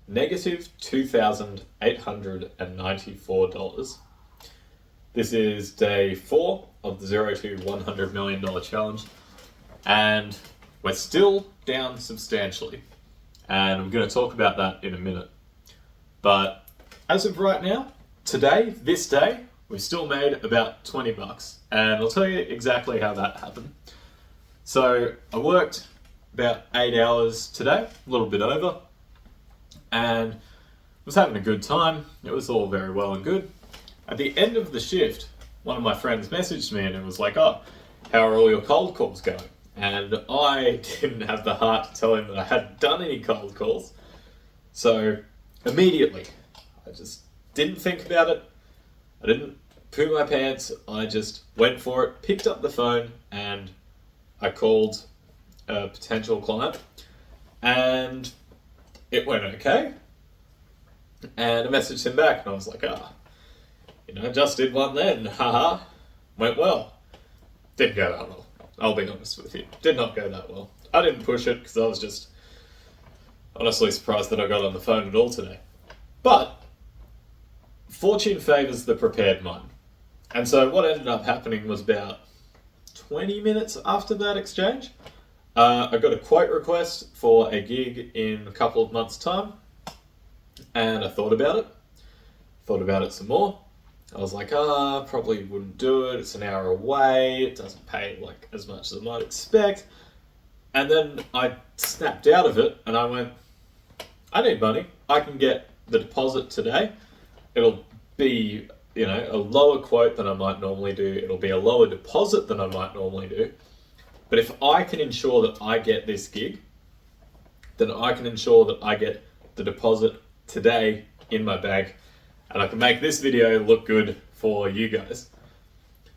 negative $2,894. This is day 4 of the 0 to $100 million challenge, and we're still down substantially. And I'm going to talk about that in a minute. But as of right now, this day, we've still made about $20. And I'll tell you exactly how that happened. So I worked about 8 hours today, a little bit over, and was having a good time. It was all very well and good. At the end of the shift, one of my friends messaged me and it was like, "Oh, how are all your cold calls going?" And I didn't have the heart to tell him that I hadn't done any cold calls. So immediately, I just didn't think about it. I didn't poo my pants. I just went for it, picked up the phone, and I called a potential client. And it went okay. And I messaged him back and I was like, just did one then. Haha. Went well. Didn't go that well. I'll be honest with you. Did not go that well. I didn't push it because I was just honestly surprised that I got on the phone at all today. But fortune favours the prepared mind. And so what ended up happening was about 20 minutes after that exchange, I got a quote request for a gig in a couple of months' time. And I thought about it some more. I was like, probably wouldn't do it. It's an hour away. It doesn't pay like as much as I might expect. And then I snapped out of it and I went, I need money. I can get the deposit today. It'll be, a lower quote than I might normally do. It'll be a lower deposit than I might normally do. But if I can ensure that I get this gig, then I can ensure that I get the deposit today in my bag, and I can make this video look good for you guys.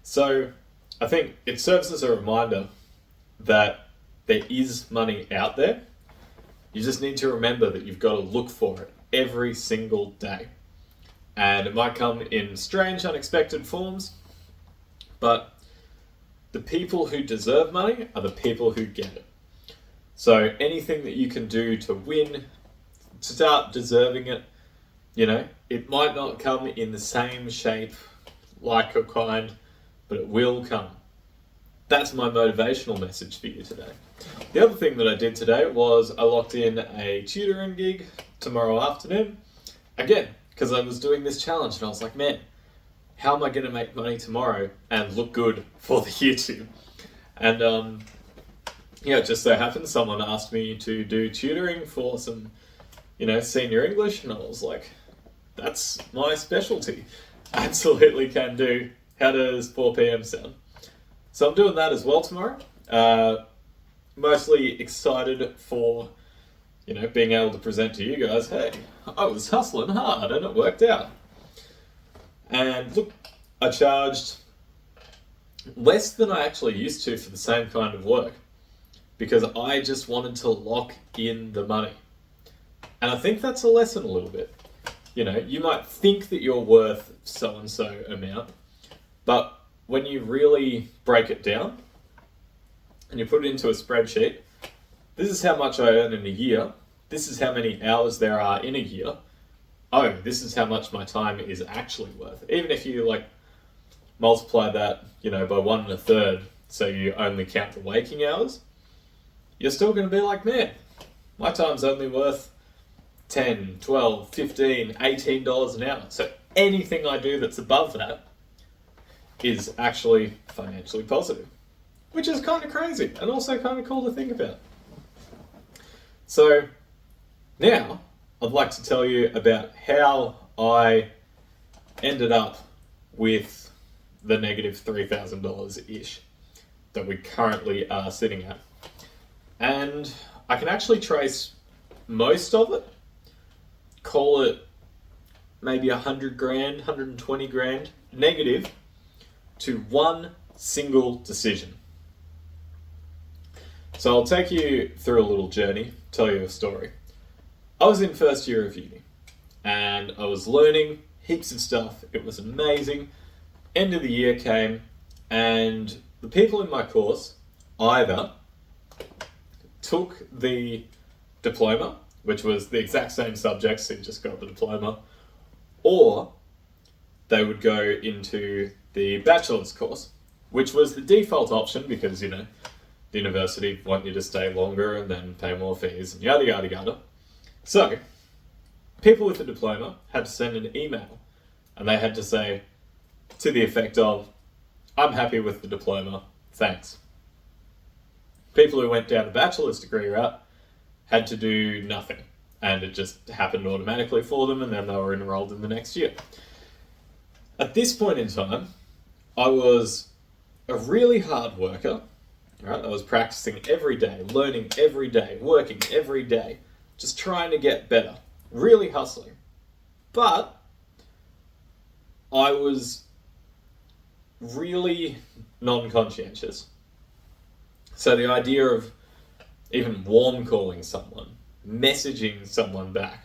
So I think it serves as a reminder that there is money out there. You just need to remember that you've got to look for it every single day. And it might come in strange, unexpected forms, but the people who deserve money are the people who get it. So anything that you can do to win, to start deserving it, it might not come in the same shape, like or kind, but it will come. That's my motivational message for you today. The other thing that I did today was I locked in a tutoring gig tomorrow afternoon. Again, because I was doing this challenge and I was like, man, how am I going to make money tomorrow and look good for the YouTube? And it just so happened someone asked me to do tutoring for some, senior English, and I was like, that's my specialty. Absolutely can do. How does 4 p.m. sound? So I'm doing that as well tomorrow. Mostly excited for, being able to present to you guys, hey, I was hustling hard and it worked out. And look, I charged less than I actually used to for the same kind of work because I just wanted to lock in the money. And I think that's a lesson a little bit. You might think that you're worth so-and-so amount, but when you really break it down and you put it into a spreadsheet, this is how much I earn in a year. This is how many hours there are in a year. Oh, this is how much my time is actually worth. Even if you multiply that, by 1 1/3, so you only count the waking hours, you're still going to be like, man, my time's only worth $10, $12, $15, $18 an hour. So anything I do that's above that is actually financially positive, which is kind of crazy and also kind of cool to think about. So now I'd like to tell you about how I ended up with the negative $3,000-ish that we currently are sitting at. And I can actually trace most of it, call it maybe 100 grand, 120 grand negative, to one single decision. So I'll take you through a little journey, tell you a story. I was in first year of uni and I was learning heaps of stuff. It was amazing. End of the year came and the people in my course either took the diploma, which was the exact same subjects, so you just got the diploma, or they would go into the bachelor's course, which was the default option because, the university want you to stay longer and then pay more fees and yada yada yada. So, people with a diploma had to send an email and they had to say to the effect of, I'm happy with the diploma, thanks. People who went down the bachelor's degree route had to do nothing and it just happened automatically for them and then they were enrolled in the next year. At this point in time, I was a really hard worker. Right? I was practicing every day, learning every day, working every day, just trying to get better, really hustling. But I was really non-conscientious. So the idea of even warm calling someone, messaging someone back,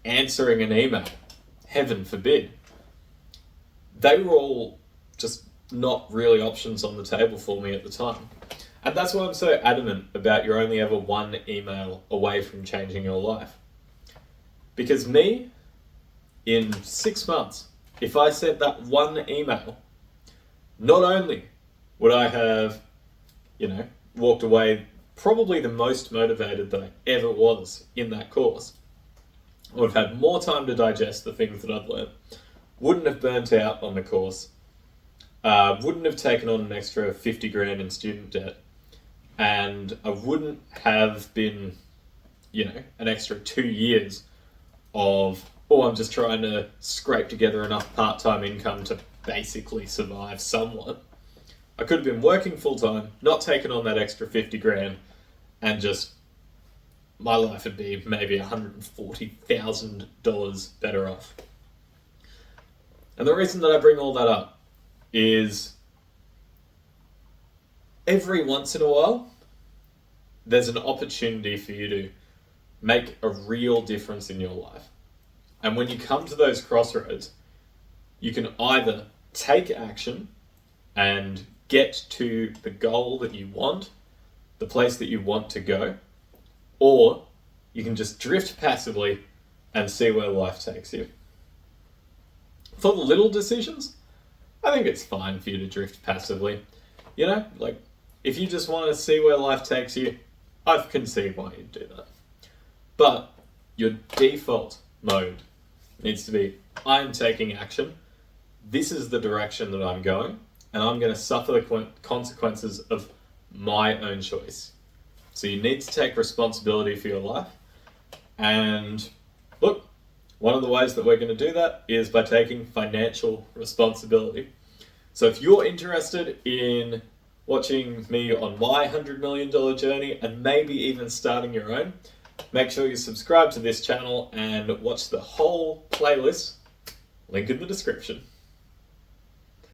answering an email, heaven forbid, they were all just not really options on the table for me at the time. And that's why I'm so adamant about you're only ever one email away from changing your life. Because me, in 6 months, if I sent that one email, not only would I have, walked away probably the most motivated that I ever was in that course, I would have had more time to digest the things that I'd learned, wouldn't have burnt out on the course, wouldn't have taken on an extra 50 grand in student debt, and I wouldn't have been, an extra 2 years of, I'm just trying to scrape together enough part-time income to basically survive somewhat. I could have been working full-time, not taking on that extra 50 grand, and just, my life would be maybe $140,000 better off. And the reason that I bring all that up is every once in a while, there's an opportunity for you to make a real difference in your life. And when you come to those crossroads, you can either take action and get to the goal that you want, the place that you want to go, or you can just drift passively and see where life takes you. For the little decisions, I think it's fine for you to drift passively. If you just want to see where life takes you, I can see why you'd do that. But your default mode needs to be, I'm taking action, this is the direction that I'm going, and I'm going to suffer the consequences of my own choice. So you need to take responsibility for your life. And look, one of the ways that we're going to do that is by taking financial responsibility. So if you're interested in watching me on my $100 million journey and maybe even starting your own, make sure you subscribe to this channel and watch the whole playlist, link in the description.